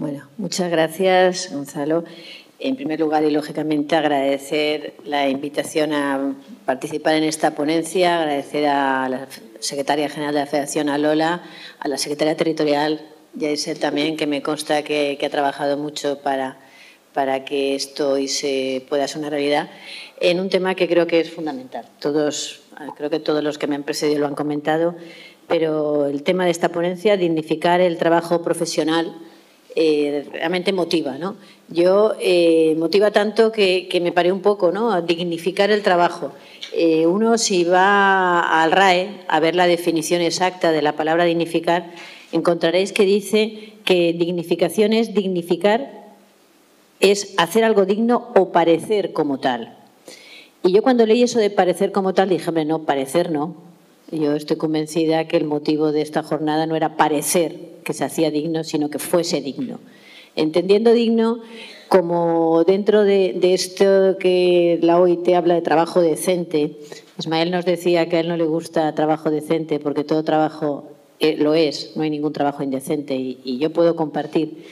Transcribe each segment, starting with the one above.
Bueno, muchas gracias, Gonzalo. En primer lugar, y lógicamente, agradecer la invitación a participar en esta ponencia, agradecer a la secretaria general de la Federación, a Lola, a la secretaria territorial, Yaisel también, que me consta que ha trabajado mucho para que esto hoy se pueda ser una realidad, en un tema que creo que es fundamental. Creo que todos los que me han precedido lo han comentado, pero el tema de esta ponencia, dignificar el trabajo profesional, realmente motiva, ¿no? Motiva tanto que me paré un poco, ¿no? A dignificar el trabajo. Uno, si va al RAE a ver la definición exacta de la palabra dignificar, encontraréis que dice que dignificación es dignificar, es hacer algo digno o parecer como tal. Y yo cuando leí eso de parecer como tal dije, hombre, no, parecer no. Yo estoy convencida que el motivo de esta jornada no era parecer que se hacía digno, sino que fuese digno. Entendiendo digno como dentro de esto que la OIT habla de trabajo decente. Ismael nos decía que a él no le gusta trabajo decente porque todo trabajo lo es, no hay ningún trabajo indecente y yo puedo compartir.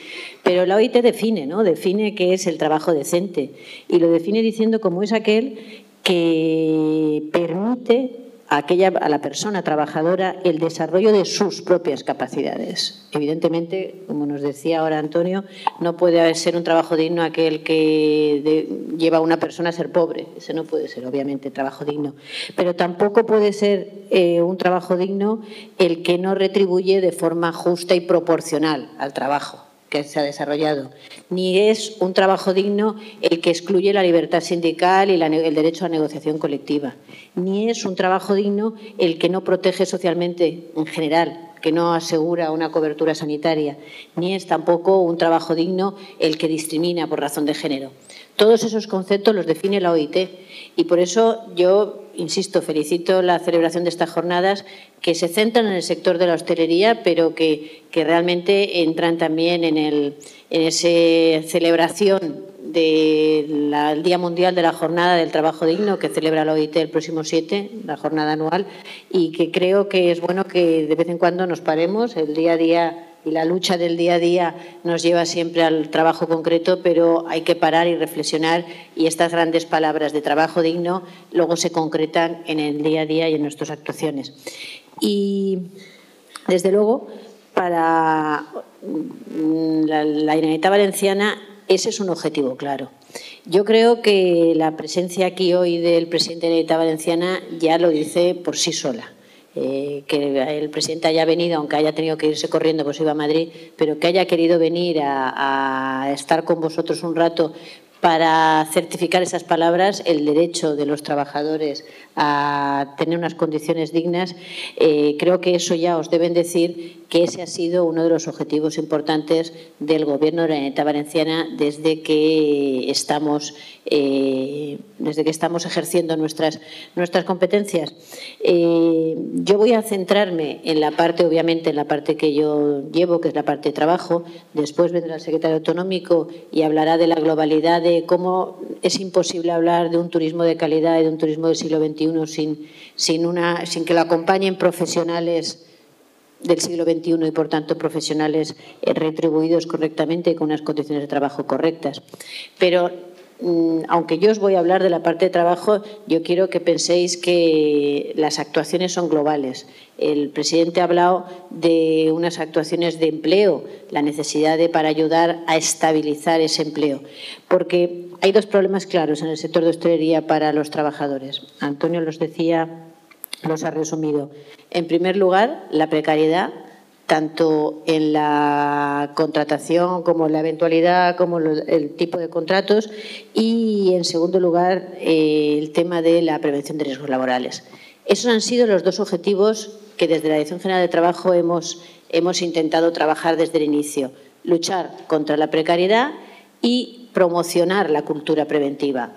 Pero la OIT define, ¿no? Define qué es el trabajo decente y lo define diciendo cómo es aquel que permite a la persona trabajadora el desarrollo de sus propias capacidades. Evidentemente, como nos decía ahora Antonio, no puede ser un trabajo digno aquel que lleva a una persona a ser pobre. Ese no puede ser, obviamente, trabajo digno. Pero tampoco puede ser un trabajo digno el que no retribuye de forma justa y proporcional al trabajo que se ha desarrollado. Ni es un trabajo digno el que excluye la libertad sindical y el derecho a negociación colectiva. Ni es un trabajo digno el que no protege socialmente en general, que no asegura una cobertura sanitaria. Ni es tampoco un trabajo digno el que discrimina por razón de género. Todos esos conceptos los define la OIT y por eso yo, insisto, felicito la celebración de estas jornadas que se centran en el sector de la hostelería, pero que realmente entran también en esa celebración del Día Mundial de la Jornada del Trabajo Digno que celebra la OIT el próximo 7, la jornada anual, y que creo que es bueno que de vez en cuando nos paremos. El día a día y la lucha del día a día nos lleva siempre al trabajo concreto, pero hay que parar y reflexionar y estas grandes palabras de trabajo digno luego se concretan en el día a día y en nuestras actuaciones. Y, desde luego, para la Generalitat Valenciana ese es un objetivo claro. Yo creo que la presencia aquí hoy del presidente de la Generalitat Valenciana ya lo dice por sí sola. Que el presidente haya venido, aunque haya tenido que irse corriendo, pues iba a Madrid, pero que haya querido venir a estar con vosotros un rato para certificar esas palabras, el derecho de los trabajadores a tener unas condiciones dignas, creo que eso ya os deben decir que ese ha sido uno de los objetivos importantes del Gobierno de la Generalitat Valenciana desde que estamos ejerciendo nuestras competencias. Yo voy a centrarme en la parte, obviamente, en la parte que yo llevo, que es la parte de trabajo. Después vendrá el secretario autonómico y hablará de la globalidad, de cómo es imposible hablar de un turismo de calidad y de un turismo del siglo XXI sin que lo acompañen profesionales del siglo XXI y, por tanto, profesionales retribuidos correctamente y con unas condiciones de trabajo correctas. Pero aunque yo os voy a hablar de la parte de trabajo, yo quiero que penséis que las actuaciones son globales. El presidente ha hablado de unas actuaciones de empleo, la necesidad para ayudar a estabilizar ese empleo, porque hay dos problemas claros en el sector de hostelería para los trabajadores. Antonio los decía, los ha resumido. En primer lugar, la precariedad, tanto en la contratación como en la eventualidad, como el tipo de contratos, y en segundo lugar el tema de la prevención de riesgos laborales. Esos han sido los dos objetivos que desde la Dirección General de Trabajo hemos intentado trabajar desde el inicio: luchar contra la precariedad y promocionar la cultura preventiva.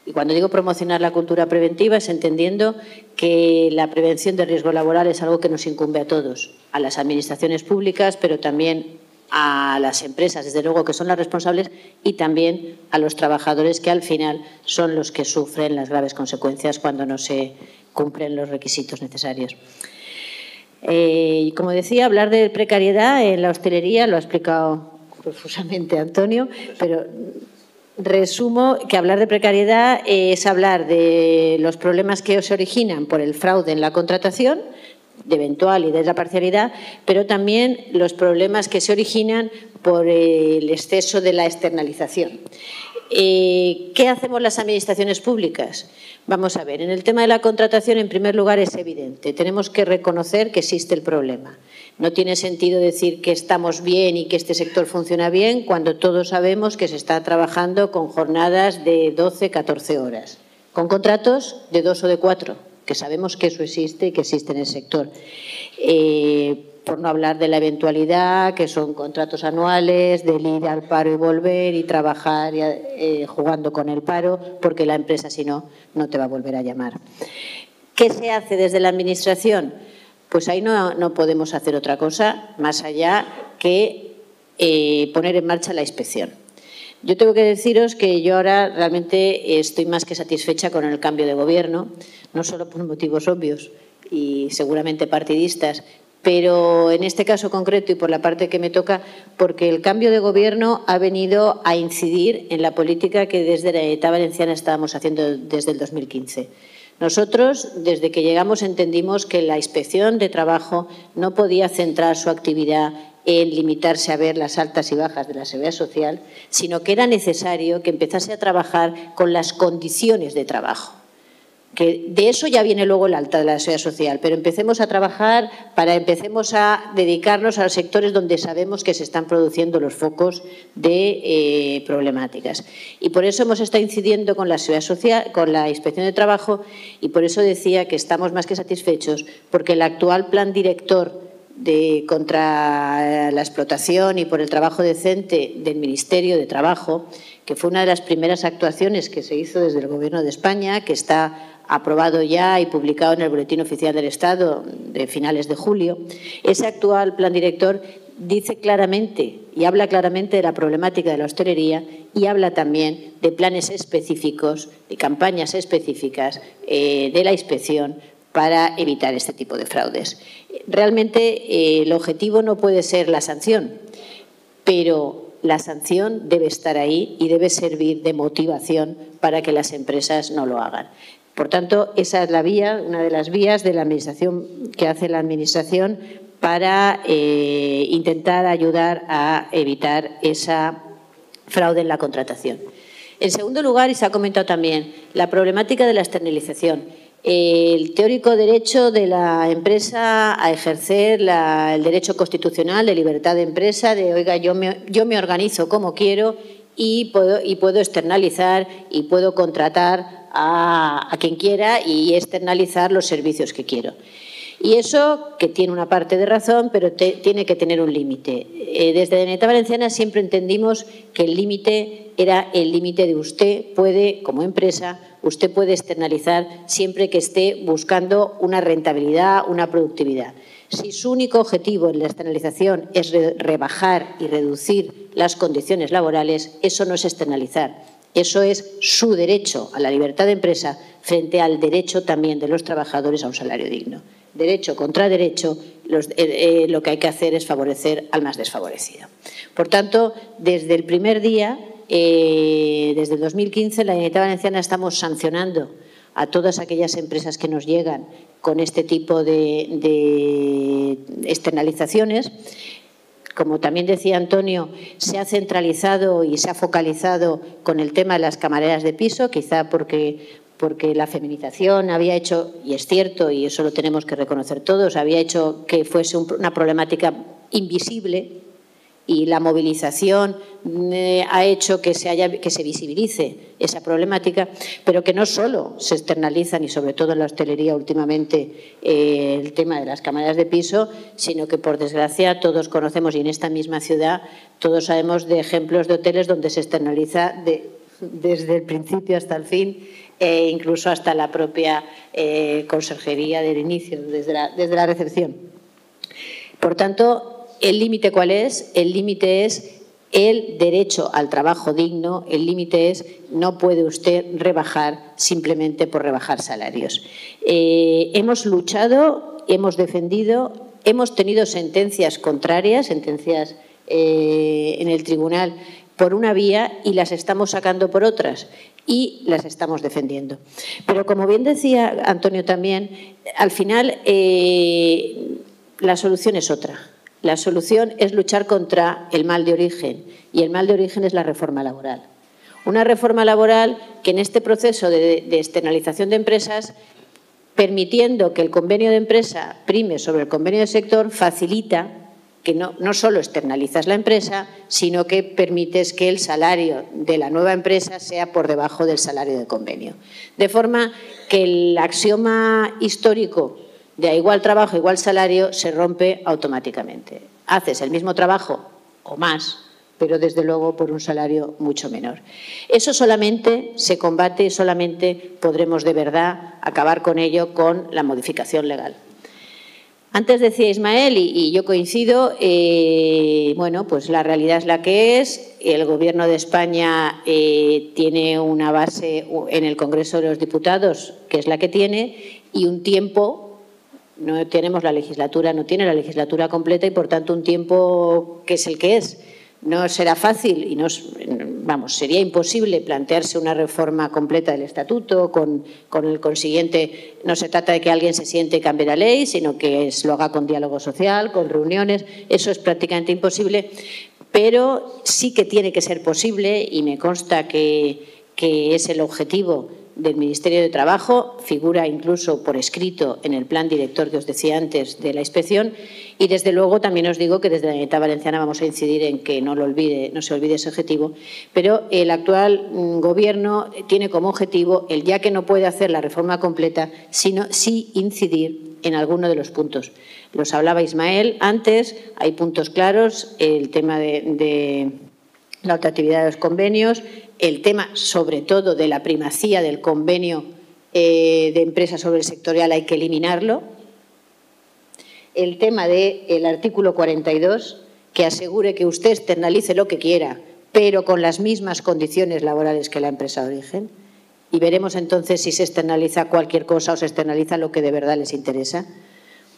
Y cuando digo promocionar la cultura preventiva es entendiendo que la prevención de riesgo laboral es algo que nos incumbe a todos, a las administraciones públicas, pero también a las empresas, desde luego, que son las responsables, y también a los trabajadores, que al final son los que sufren las graves consecuencias cuando no se cumplen los requisitos necesarios. Como decía, hablar de precariedad en la hostelería, lo ha explicado profusamente Antonio, pero resumo que hablar de precariedad es hablar de los problemas que se originan por el fraude en la contratación, de eventual y de la parcialidad, pero también los problemas que se originan por el exceso de la externalización. ¿Qué hacemos las administraciones públicas? Vamos a ver, en el tema de la contratación, en primer lugar, es evidente. Tenemos que reconocer que existe el problema. No tiene sentido decir que estamos bien y que este sector funciona bien cuando todos sabemos que se está trabajando con jornadas de 12, 14 horas, con contratos de 2 o de 4, que sabemos que eso existe y que existe en el sector. Por no hablar de la eventualidad, que son contratos anuales, del ir al paro y volver y trabajar jugando con el paro, porque la empresa, si no, no te va a volver a llamar. ¿Qué se hace desde la Administración? Pues ahí no podemos hacer otra cosa más allá que poner en marcha la inspección. Yo tengo que deciros que yo ahora realmente estoy más que satisfecha con el cambio de gobierno, no solo por motivos obvios y seguramente partidistas, pero en este caso concreto y por la parte que me toca, porque el cambio de gobierno ha venido a incidir en la política que desde la Generalitat Valenciana estábamos haciendo desde el 2015. Nosotros, desde que llegamos, entendimos que la Inspección de Trabajo no podía centrar su actividad en limitarse a ver las altas y bajas de la Seguridad Social, sino que era necesario que empezase a trabajar con las condiciones de trabajo. Que de eso ya viene luego el alta de la Seguridad Social, pero empecemos a trabajar empecemos a dedicarnos a los sectores donde sabemos que se están produciendo los focos de problemáticas. Y por eso hemos estado incidiendo con la Seguridad Social, con la Inspección de Trabajo, y por eso decía que estamos más que satisfechos, porque el actual plan director contra la explotación y por el trabajo decente del Ministerio de Trabajo, que fue una de las primeras actuaciones que se hizo desde el Gobierno de España, que está aprobado ya y publicado en el Boletín Oficial del Estado de finales de julio, ese actual plan director dice claramente y habla claramente de la problemática de la hostelería y habla también de planes específicos, de campañas específicas de la inspección para evitar este tipo de fraudes. Realmente el objetivo no puede ser la sanción, pero la sanción debe estar ahí y debe servir de motivación para que las empresas no lo hagan. Por tanto, esa es la vía, una de las vías de la Administración que hace la Administración para intentar ayudar a evitar esa fraude en la contratación. En segundo lugar, y se ha comentado también, la problemática de la externalización. El teórico derecho de la empresa a ejercer el derecho constitucional de libertad de empresa, de, oiga, yo me organizo como quiero y puedo externalizar y puedo contratar a quien quiera y externalizar los servicios que quiero. Y eso, que tiene una parte de razón, pero tiene que tener un límite. Desde la Generalitat Valenciana siempre entendimos que el límite era el límite de usted puede, como empresa, usted puede externalizar siempre que esté buscando una rentabilidad, una productividad. Si su único objetivo en la externalización es rebajar y reducir las condiciones laborales, eso no es externalizar. Eso es su derecho a la libertad de empresa frente al derecho también de los trabajadores a un salario digno. Derecho contra derecho, lo que hay que hacer es favorecer al más desfavorecido. Por tanto, desde el primer día, desde el 2015, la Generalitat Valenciana estamos sancionando a todas aquellas empresas que nos llegan con este tipo de externalizaciones. Como también decía Antonio, se ha centralizado y se ha focalizado con el tema de las camareras de piso, quizá porque la feminización había hecho, y es cierto, y eso lo tenemos que reconocer todos, había hecho que fuese una problemática invisible, y la movilización ha hecho que se visibilice esa problemática, pero que no solo se externalizan, y sobre todo en la hostelería últimamente, el tema de las camareras de piso, sino que, por desgracia, todos conocemos, y en esta misma ciudad, todos sabemos de ejemplos de hoteles donde se externaliza desde el principio hasta el fin, incluso hasta la propia conserjería del inicio, desde la recepción. Por tanto, ¿el límite cuál es? El límite es el derecho al trabajo digno, el límite es no puede usted rebajar simplemente por rebajar salarios. Hemos luchado, hemos defendido, hemos tenido sentencias contrarias, sentencias en el tribunal por una vía y las estamos sacando por otras y las estamos defendiendo. Pero como bien decía Antonio también, al final la solución es otra. La solución es luchar contra el mal de origen y el mal de origen es la reforma laboral. Una reforma laboral que en este proceso de externalización de empresas, permitiendo que el convenio de empresa prime sobre el convenio de sector, facilita que no solo externalizas la empresa, sino que permites que el salario de la nueva empresa sea por debajo del salario de convenio. De forma que el axioma histórico de a igual trabajo, igual salario, se rompe automáticamente. Haces el mismo trabajo o más, pero desde luego por un salario mucho menor. Eso solamente se combate y solamente podremos de verdad acabar con ello con la modificación legal. Antes decía Ismael, y yo coincido, bueno, pues la realidad es la que es. El Gobierno de España tiene una base en el Congreso de los Diputados, que es la que tiene, y un tiempo, no tenemos la legislatura, no tiene la legislatura completa y, por tanto, un tiempo que es el que es. No será fácil y sería imposible plantearse una reforma completa del estatuto con el consiguiente. No se trata de que alguien se siente y cambie la ley, sino que lo haga con diálogo social, con reuniones. Eso es prácticamente imposible, pero sí que tiene que ser posible y me consta que es el objetivo del Ministerio de Trabajo, figura incluso por escrito en el plan director que os decía antes de la inspección, y desde luego también os digo que desde la Generalitat Valenciana vamos a incidir en que no se olvide ese objetivo, pero el actual Gobierno tiene como objetivo el, ya que no puede hacer la reforma completa, sino sí incidir en alguno de los puntos. Los hablaba Ismael antes, hay puntos claros, el tema de la ultraactividad de los convenios, el tema sobre todo de la primacía del convenio de empresa sobre el sectorial hay que eliminarlo, el tema del artículo 42, que asegure que usted externalice lo que quiera, pero con las mismas condiciones laborales que la empresa de origen, y veremos entonces si se externaliza cualquier cosa o se externaliza lo que de verdad les interesa.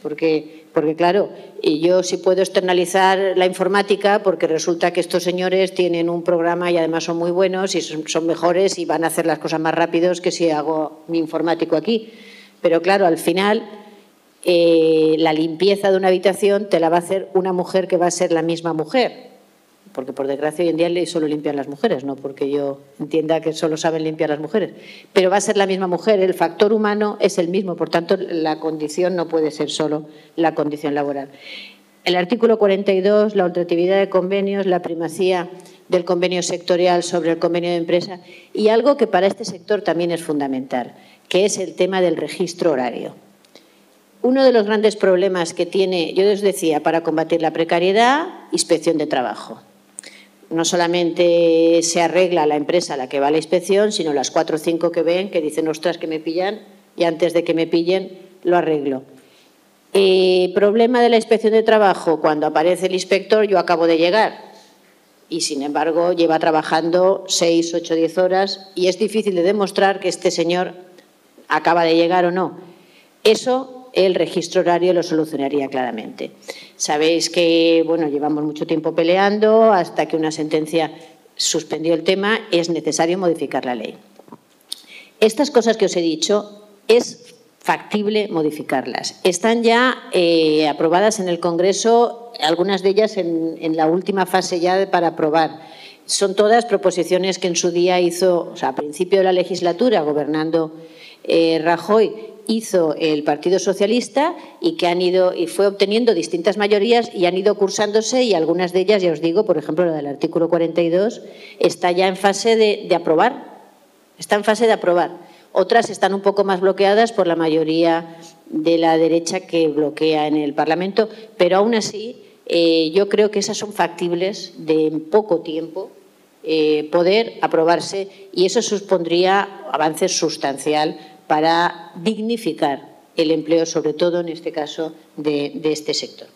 Porque claro, yo sí puedo externalizar la informática porque resulta que estos señores tienen un programa y además son muy buenos y son mejores y van a hacer las cosas más rápidos que si hago mi informático aquí. Pero claro, al final la limpieza de una habitación te la va a hacer una mujer que va a ser la misma mujer. Porque por desgracia hoy en día solo limpian las mujeres, no porque yo entienda que solo saben limpiar las mujeres, pero va a ser la misma mujer, el factor humano es el mismo, por tanto la condición no puede ser solo la condición laboral. El artículo 42, la ultraactividad de convenios, la primacía del convenio sectorial sobre el convenio de empresa y algo que para este sector también es fundamental, que es el tema del registro horario. Uno de los grandes problemas que tiene, yo les decía, para combatir la precariedad, inspección de trabajo. No solamente se arregla la empresa a la que va a la inspección, sino las 4 o 5 que ven, que dicen, ostras, que me pillan, y antes de que me pillen lo arreglo. Problema de la inspección de trabajo, cuando aparece el inspector, yo acabo de llegar y, sin embargo, lleva trabajando 6, 8, 10 horas y es difícil de demostrar que este señor acaba de llegar o no. Eso el registro horario lo solucionaría claramente. Sabéis que llevamos mucho tiempo peleando hasta que una sentencia suspendió el tema, es necesario modificar la ley. Estas cosas que os he dicho es factible modificarlas. Están ya aprobadas en el Congreso, algunas de ellas en la última fase ya para aprobar. Son todas proposiciones que en su día hizo, a principio de la legislatura, gobernando Rajoy, hizo el Partido Socialista y que fue obteniendo distintas mayorías y han ido cursándose y algunas de ellas, ya os digo, por ejemplo, la del artículo 42, está ya en fase de aprobar. Está en fase de aprobar. Otras están un poco más bloqueadas por la mayoría de la derecha que bloquea en el Parlamento, pero aún así yo creo que esas son factibles de en poco tiempo poder aprobarse y eso supondría avance sustancial para dignificar el empleo, sobre todo en este caso de este sector.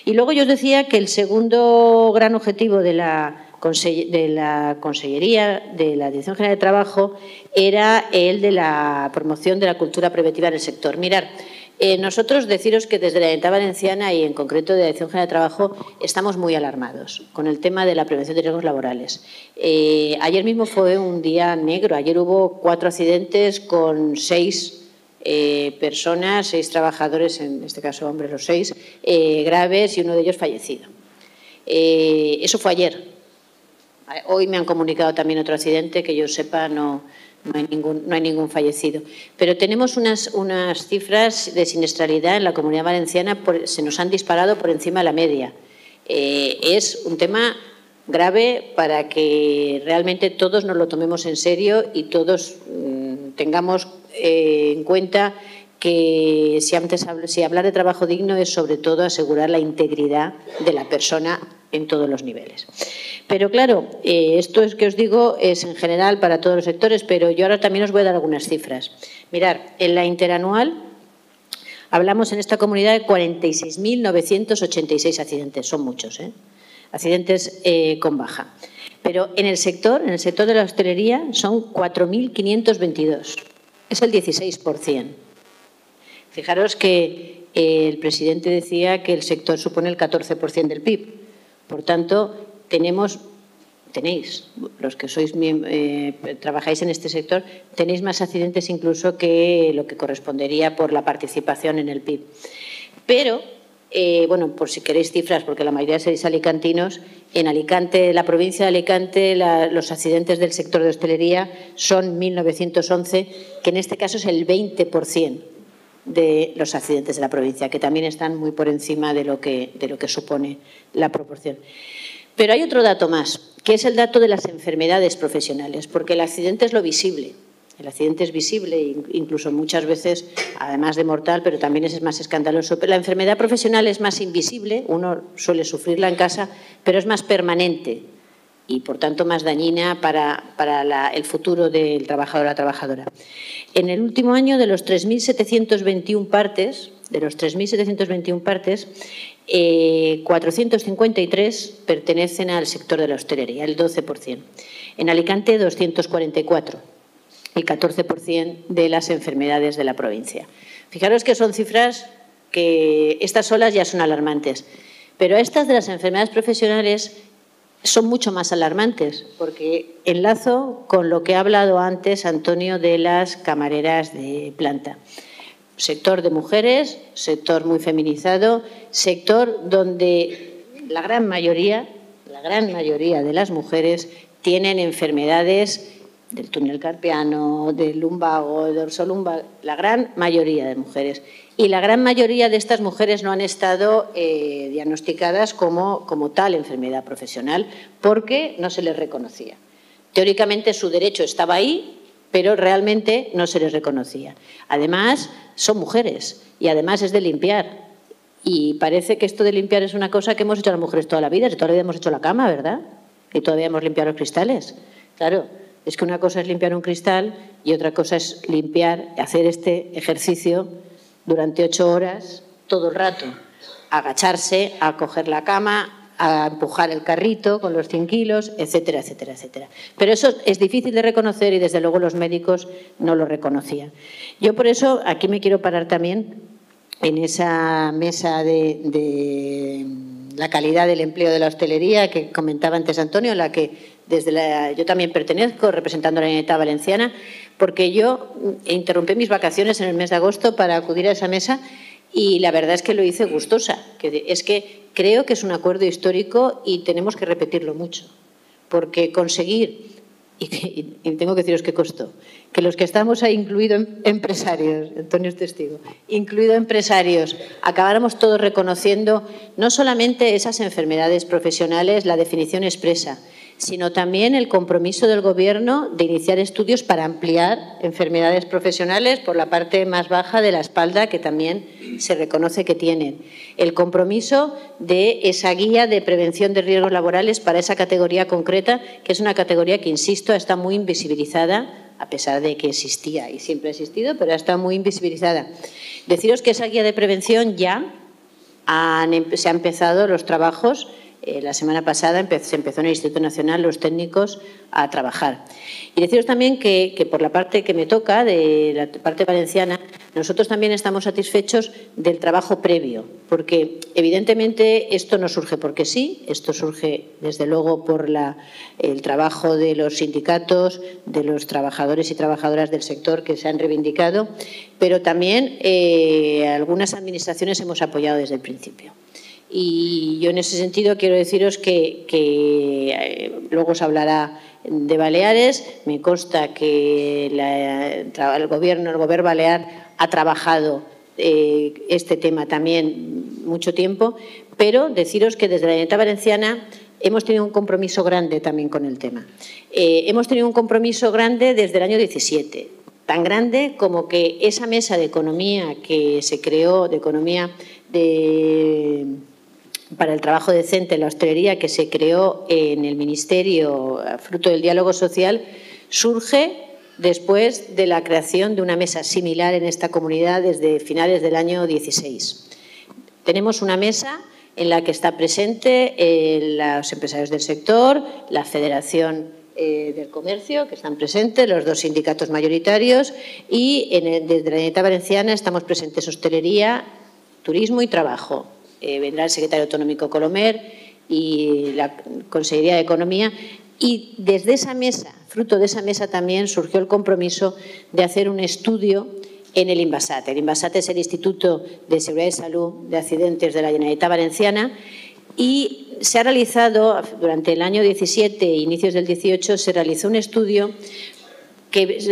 Y luego yo os decía que el segundo gran objetivo de la Consellería, de la Dirección General de Trabajo, era el de la promoción de la cultura preventiva en el sector. Mirad, Nosotros deciros que desde la Generalitat Valenciana y en concreto de la Dirección General de Trabajo estamos muy alarmados con el tema de la prevención de riesgos laborales. Ayer mismo fue un día negro. Ayer hubo 4 accidentes con 6 personas, 6 trabajadores, en este caso hombres los 6, graves y uno de ellos fallecido. Eso fue ayer. Hoy me han comunicado también otro accidente, que yo sepa no hay ningún fallecido. Pero tenemos unas cifras de siniestralidad en la Comunidad Valenciana, se nos han disparado por encima de la media. Es un tema grave para que realmente todos nos lo tomemos en serio y todos tengamos en cuenta que si hablar de trabajo digno es sobre todo asegurar la integridad de la persona en todos los niveles. Pero claro, esto es que os digo es en general para todos los sectores, pero yo ahora también os voy a dar algunas cifras. Mirar, en la interanual hablamos en esta comunidad de 46.986 accidentes, son muchos, accidentes con baja. Pero en el sector de la hostelería son 4.522, es el 16%. Fijaros que el presidente decía que el sector supone el 14% del PIB. Por tanto, tenéis, los que trabajáis en este sector, tenéis más accidentes incluso que lo que correspondería por la participación en el PIB. Pero, bueno, por si queréis cifras, porque la mayoría seréis alicantinos, en Alicante, la provincia de Alicante, los accidentes del sector de hostelería son 1.911, que en este caso es el 20% de los accidentes de la provincia, que también están muy por encima de lo que supone la proporción. Pero hay otro dato más, que es el dato de las enfermedades profesionales, porque el accidente es lo visible. El accidente es visible, incluso muchas veces, además de mortal, pero también es más escandaloso. Pero la enfermedad profesional es más invisible, uno suele sufrirla en casa, pero es más permanente y, por tanto, más dañina para el futuro del trabajador o la trabajadora. En el último año, de los 3.721 partes, 453 pertenecen al sector de la hostelería, el 12%. En Alicante, 244, el 14% de las enfermedades de la provincia. Fijaros que son cifras que estas solas ya son alarmantes, pero estas de las enfermedades profesionales son mucho más alarmantes, porque enlazo con lo que ha hablado antes Antonio de las camareras de planta. Sector de mujeres, sector muy feminizado, sector donde la gran mayoría de las mujeres tienen enfermedades del túnel carpiano, del lumbago, del dorsolumbar, la gran mayoría de mujeres. Y la gran mayoría de estas mujeres no han estado diagnosticadas como tal enfermedad profesional porque no se les reconocía. Teóricamente su derecho estaba ahí, pero realmente no se les reconocía. Además, son mujeres y además es de limpiar. Y parece que esto de limpiar es una cosa que hemos hecho las mujeres toda la vida. Toda la vida hemos hecho la cama, ¿verdad? Y todavía hemos limpiado los cristales. Claro, es que una cosa es limpiar un cristal y otra cosa es limpiar, hacer este ejercicio durante 8 horas, todo el rato. Agacharse, a coger la cama, a empujar el carrito con los 100 kilos, etcétera, etcétera, etcétera. Pero eso es difícil de reconocer y desde luego los médicos no lo reconocían. Yo por eso aquí me quiero parar también en esa mesa de la calidad del empleo de la hostelería que comentaba antes Antonio, en la que yo también pertenezco representando a la Generalitat Valenciana, porque yo interrumpí mis vacaciones en el mes de agosto para acudir a esa mesa y la verdad es que lo hice gustosa. Es que creo que es un acuerdo histórico y tenemos que repetirlo mucho, porque conseguir, y tengo que deciros qué costó, que los que estamos ahí, incluido empresarios, Antonio es testigo, incluido empresarios, acabáramos todos reconociendo no solamente esas enfermedades profesionales, la definición expresa, sino también el compromiso del Gobierno de iniciar estudios para ampliar enfermedades profesionales por la parte más baja de la espalda, que también se reconoce que tienen. El compromiso de esa guía de prevención de riesgos laborales para esa categoría concreta, que es una categoría que, insisto, está muy invisibilizada, a pesar de que existía y siempre ha existido, pero está muy invisibilizada. Deciros que esa guía de prevención ya se han empezado los trabajos la semana pasada se empezó en el Instituto Nacional los técnicos a trabajar. Y deciros también que por la parte que me toca, de la parte valenciana, nosotros también estamos satisfechos del trabajo previo, porque evidentemente esto no surge porque sí, esto surge desde luego por el trabajo de los sindicatos, de los trabajadores y trabajadoras del sector que se han reivindicado, pero también algunas administraciones hemos apoyado desde el principio. Y yo en ese sentido quiero deciros que luego se hablará de Baleares. Me consta que el Gobierno balear ha trabajado este tema también mucho tiempo, pero deciros que desde la Generalitat Valenciana hemos tenido un compromiso grande también con el tema. Hemos tenido un compromiso grande desde el año 17, tan grande como que esa mesa de economía que se creó, de economía para el trabajo decente en la hostelería, que se creó en el Ministerio fruto del diálogo social, surge después de la creación de una mesa similar en esta comunidad desde finales del año 16. Tenemos una mesa en la que está presente los empresarios del sector, la Federación del Comercio, que están presentes, los dos sindicatos mayoritarios, y desde la Generalitat Valenciana estamos presentes hostelería, turismo y trabajo. Vendrá el secretario autonómico Colomer y la Consellería de Economía, y desde esa mesa, fruto de esa mesa también surgió el compromiso de hacer un estudio en el INVASAT. El INVASAT es el Instituto de Seguridad y Salud de Accidentes de la Generalitat Valenciana, y se ha realizado durante el año 17 e inicios del 18, se realizó un estudio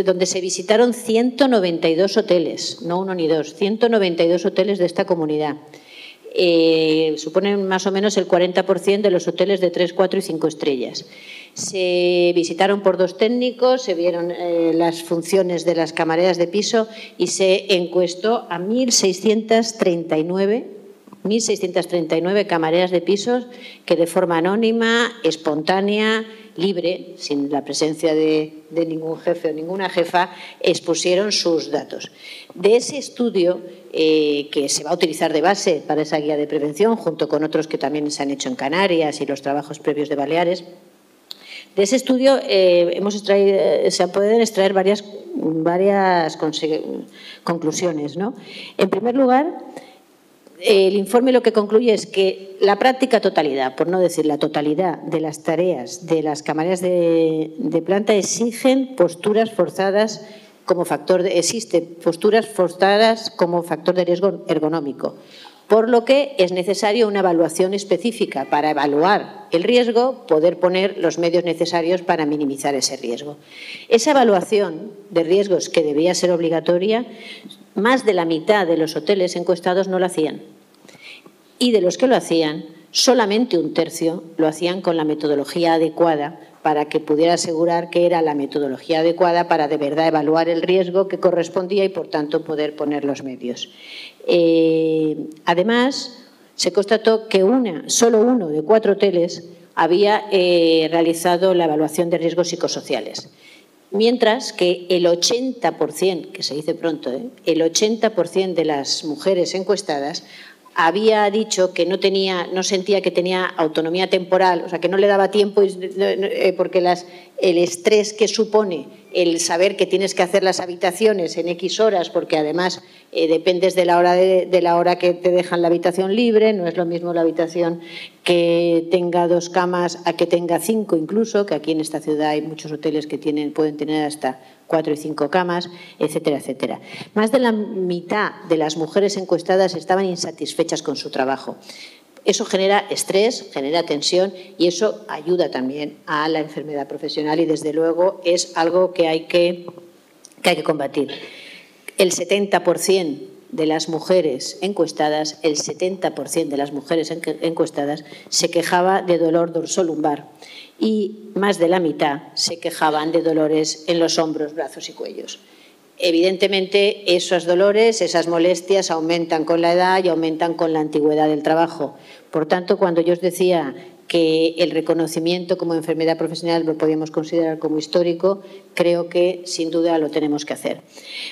donde se visitaron 192 hoteles, no uno ni dos, 192 hoteles de esta comunidad. Suponen más o menos el 40% de los hoteles de 3, 4 y 5 estrellas. Se visitaron por dos técnicos, se vieron las funciones de las camareras de piso y se encuestó a 1.639 camareras de pisos que de forma anónima, espontánea, libre, sin la presencia de ningún jefe o ninguna jefa, expusieron sus datos. De ese estudio, que se va a utilizar de base para esa guía de prevención, junto con otros que también se han hecho en Canarias y los trabajos previos de Baleares, de ese estudio se pueden extraer varias conclusiones, ¿no? En primer lugar, el informe lo que concluye es que la práctica totalidad, por no decir la totalidad, de las tareas de las camareras de planta exigen posturas forzadas como factor de riesgo ergonómico, por lo que es necesario una evaluación específica para evaluar el riesgo, poder poner los medios necesarios para minimizar ese riesgo. Esa evaluación de riesgos, que debía ser obligatoria, más de la mitad de los hoteles encuestados no lo hacían. Y de los que lo hacían, solamente un tercio lo hacían con la metodología adecuada, para que pudiera asegurar que era la metodología adecuada para de verdad evaluar el riesgo que correspondía y, por tanto, poder poner los medios. Además, se constató que solo uno de 4 hoteles había realizado la evaluación de riesgos psicosociales, mientras que el 80%, que se dice pronto, el 80% de las mujeres encuestadas había dicho que no sentía que tenía autonomía temporal, o sea, que no le daba tiempo porque el estrés que supone el saber que tienes que hacer las habitaciones en X horas, porque además dependes de la hora que te dejan la habitación libre, no es lo mismo la habitación que tenga 2 camas a que tenga 5 incluso, que aquí en esta ciudad hay muchos hoteles que pueden tener hasta 4 y 5 camas, etcétera, etcétera. Más de la mitad de las mujeres encuestadas estaban insatisfechas con su trabajo. Eso genera estrés, genera tensión y eso ayuda también a la enfermedad profesional y, desde luego, es algo que hay que combatir. El 70% de las mujeres encuestadas, se quejaba de dolor dorsolumbar y más de la mitad se quejaban de dolores en los hombros, brazos y cuellos. Evidentemente, esos dolores, esas molestias aumentan con la edad y aumentan con la antigüedad del trabajo. Por tanto, cuando yo os decía que el reconocimiento como enfermedad profesional lo podíamos considerar como histórico, creo que sin duda lo tenemos que hacer.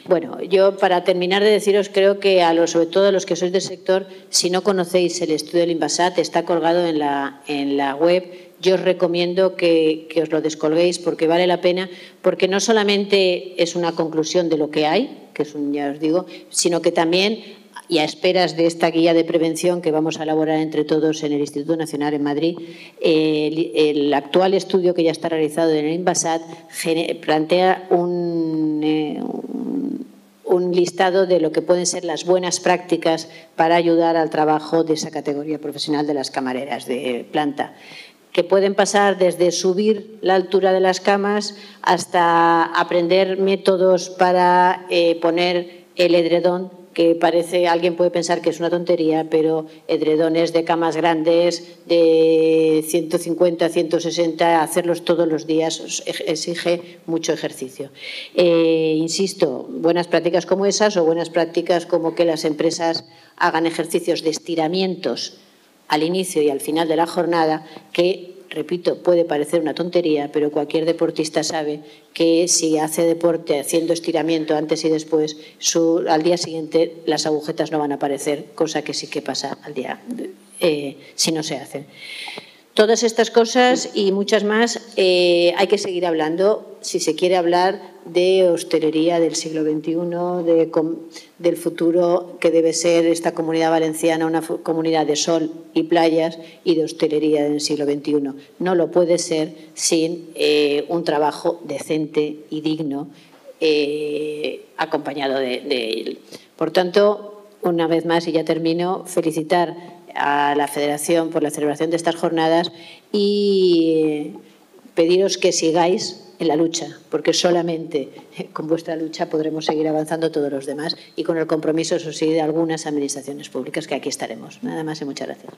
Bueno, yo para terminar de deciros, creo que sobre todo a los que sois del sector, si no conocéis el estudio del Inbasat, está colgado en la web. Yo os recomiendo que os lo descolguéis porque vale la pena, porque no solamente es una conclusión de lo que hay, que es ya os digo, sino que también, y a esperas de esta guía de prevención que vamos a elaborar entre todos en el Instituto Nacional en Madrid, el actual estudio que ya está realizado en el Inbasat plantea un listado de lo que pueden ser las buenas prácticas para ayudar al trabajo de esa categoría profesional de las camareras de planta, que pueden pasar desde subir la altura de las camas hasta aprender métodos para poner el edredón, que alguien puede pensar que es una tontería, pero edredones de camas grandes, de 150, 160, hacerlos todos los días exige mucho ejercicio. Insisto, buenas prácticas como esas o buenas prácticas como que las empresas hagan ejercicios de estiramientos al inicio y al final de la jornada, que, repito, puede parecer una tontería, pero cualquier deportista sabe que si hace deporte haciendo estiramiento antes y después, al día siguiente las agujetas no van a aparecer, cosa que sí que pasa si no se hacen. Todas estas cosas y muchas más hay que seguir hablando si se quiere hablar de hostelería del siglo XXI, del futuro que debe ser esta Comunidad Valenciana, una comunidad de sol y playas, y de hostelería del siglo XXI. No lo puede ser sin un trabajo decente y digno acompañado de él. Por tanto, una vez más, y ya termino, felicitar a la Federación por la celebración de estas jornadas y pediros que sigáis en la lucha, porque solamente con vuestra lucha podremos seguir avanzando todos los demás, y con el compromiso, eso sí, de algunas administraciones públicas, que aquí estaremos. Nada más y muchas gracias.